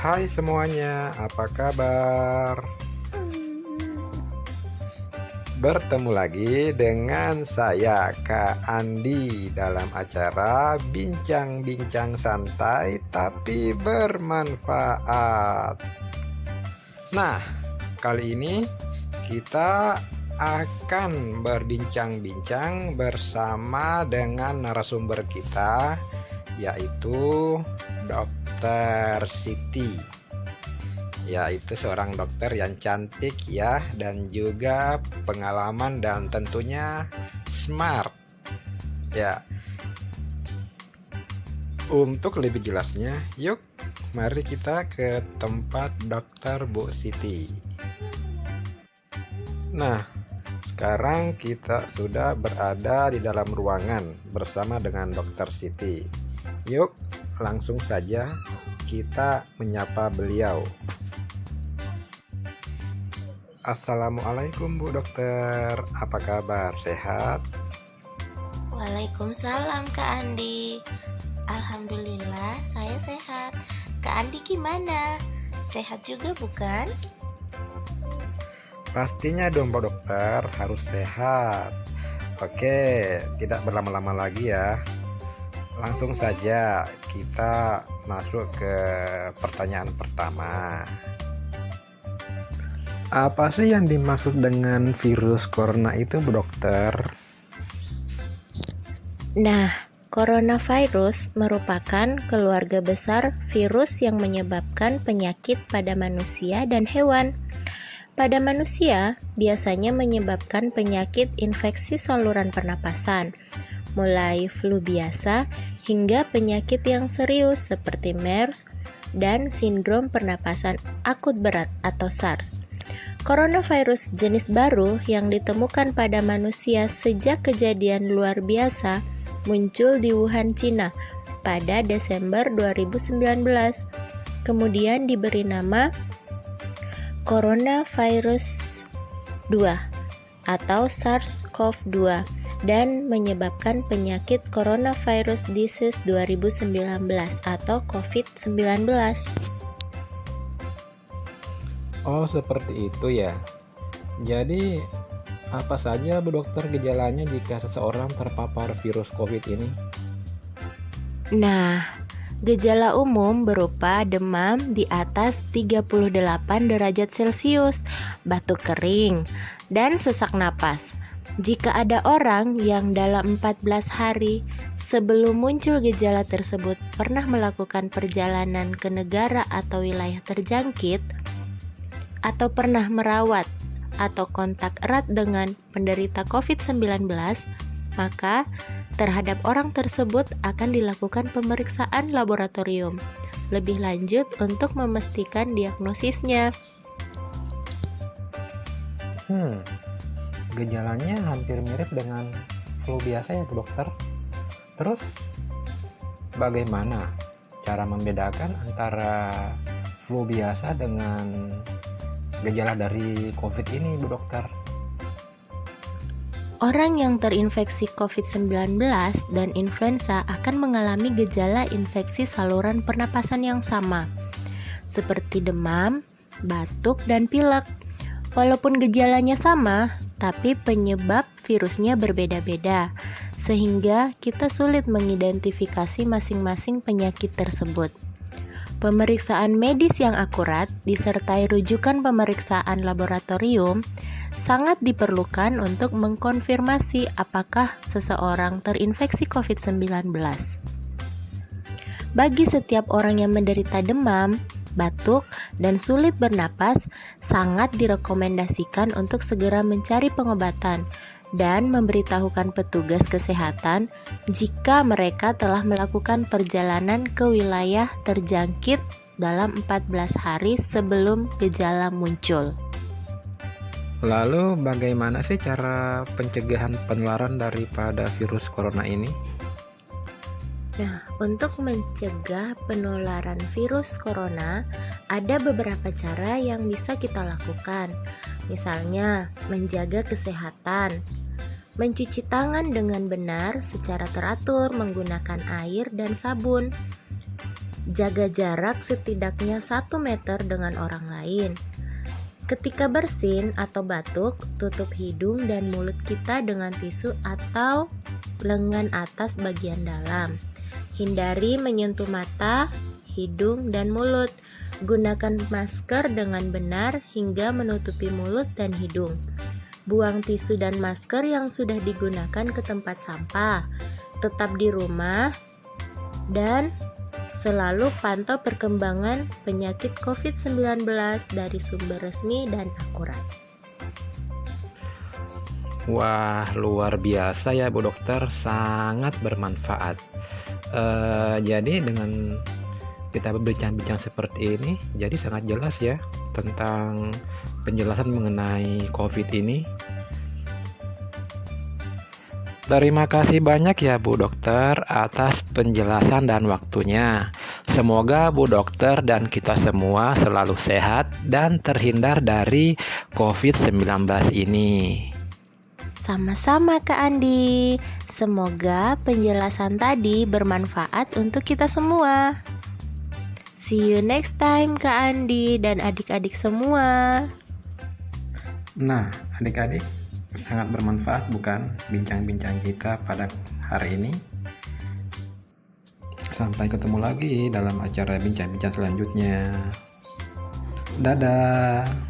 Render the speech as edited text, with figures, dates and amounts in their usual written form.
Hai semuanya, apa kabar? Bertemu lagi dengan saya, Kak Andi, dalam acara Bincang-Bincang Santai tapi Bermanfaat. Nah, kali ini kita akan berbincang-bincang bersama dengan narasumber kita, yaitu Dokter Siti, yaitu seorang dokter yang cantik ya, dan juga pengalaman dan tentunya smart ya. Untuk lebih jelasnya, yuk mari kita ke tempat dokter Bu Siti. Nah, sekarang kita sudah berada di dalam ruangan bersama dengan dokter Siti. Yuk langsung saja kita menyapa beliau. Assalamualaikum Bu Dokter, apa kabar? Sehat? Waalaikumsalam Kak Andi. Alhamdulillah saya sehat. Kak Andi gimana? Sehat juga bukan? Pastinya dong Bu Dokter, harus sehat. Oke, tidak berlama-lama lagi ya. Langsung saja kita masuk ke pertanyaan pertama. Apa sih yang dimaksud dengan virus corona itu, Bu Dokter? Nah, coronavirus merupakan keluarga besar virus yang menyebabkan penyakit pada manusia dan hewan. Pada manusia, biasanya menyebabkan penyakit infeksi saluran pernapasan, mulai flu biasa hingga penyakit yang serius seperti MERS dan sindrom pernapasan akut berat atau SARS. Coronavirus jenis baru yang ditemukan pada manusia sejak kejadian luar biasa muncul di Wuhan, Cina pada Desember 2019. Kemudian diberi nama Coronavirus 2 atau SARS-CoV-2 dan menyebabkan penyakit Coronavirus Disease 2019 atau COVID-19. Oh, seperti itu ya. Jadi, apa saja Bu Dokter gejalanya jika seseorang terpapar virus COVID ini? Nah, gejala umum berupa demam di atas 38 derajat Celcius, batuk kering, dan sesak napas. Jika ada orang yang dalam 14 hari sebelum muncul gejala tersebut pernah melakukan perjalanan ke negara atau wilayah terjangkit, atau pernah merawat atau kontak erat dengan penderita COVID-19, maka terhadap orang tersebut akan dilakukan pemeriksaan laboratorium lebih lanjut untuk memastikan diagnosisnya. Gejalanya hampir mirip dengan flu biasa ya Bu Dokter. Terus bagaimana cara membedakan antara flu biasa dengan gejala dari COVID ini Bu Dokter? Orang yang terinfeksi COVID-19 dan influenza akan mengalami gejala infeksi saluran pernapasan yang sama, seperti demam, batuk, dan pilek. Walaupun gejalanya sama, tapi penyebab virusnya berbeda-beda, sehingga kita sulit mengidentifikasi masing-masing penyakit tersebut. Pemeriksaan medis yang akurat disertai rujukan pemeriksaan laboratorium sangat diperlukan untuk mengkonfirmasi apakah seseorang terinfeksi COVID-19. Bagi setiap orang yang menderita demam, batuk, dan sulit bernapas, sangat direkomendasikan untuk segera mencari pengobatan dan memberitahukan petugas kesehatan jika mereka telah melakukan perjalanan ke wilayah terjangkit dalam 14 hari sebelum gejala muncul. Lalu bagaimana sih cara pencegahan penularan daripada virus corona ini? Nah, untuk mencegah penularan virus corona, ada beberapa cara yang bisa kita lakukan. Misalnya, menjaga kesehatan, mencuci tangan dengan benar secara teratur menggunakan air dan sabun, jaga jarak setidaknya 1 meter dengan orang lain. Ketika bersin atau batuk, tutup hidung dan mulut kita dengan tisu atau lengan atas bagian dalam. Hindari menyentuh mata, hidung, dan mulut. Gunakan masker dengan benar hingga menutupi mulut dan hidung. Buang tisu dan masker yang sudah digunakan ke tempat sampah. Tetap di rumah dan selalu pantau perkembangan penyakit COVID-19 dari sumber resmi dan akurat. Wah, luar biasa ya Bu Dokter, sangat bermanfaat. Jadi dengan kita berbincang-bincang seperti ini, jadi sangat jelas ya tentang penjelasan mengenai COVID ini. Terima kasih banyak ya Bu Dokter atas penjelasan dan waktunya. Semoga Bu Dokter dan kita semua selalu sehat dan terhindar dari COVID-19 ini. Sama-sama Kak Andi. Semoga penjelasan tadi bermanfaat untuk kita semua. See you next time Kak Andi dan adik-adik semua. Nah, adik-adik, sangat bermanfaat bukan bincang-bincang kita pada hari ini? Sampai ketemu lagi dalam acara bincang-bincang selanjutnya. Dadah.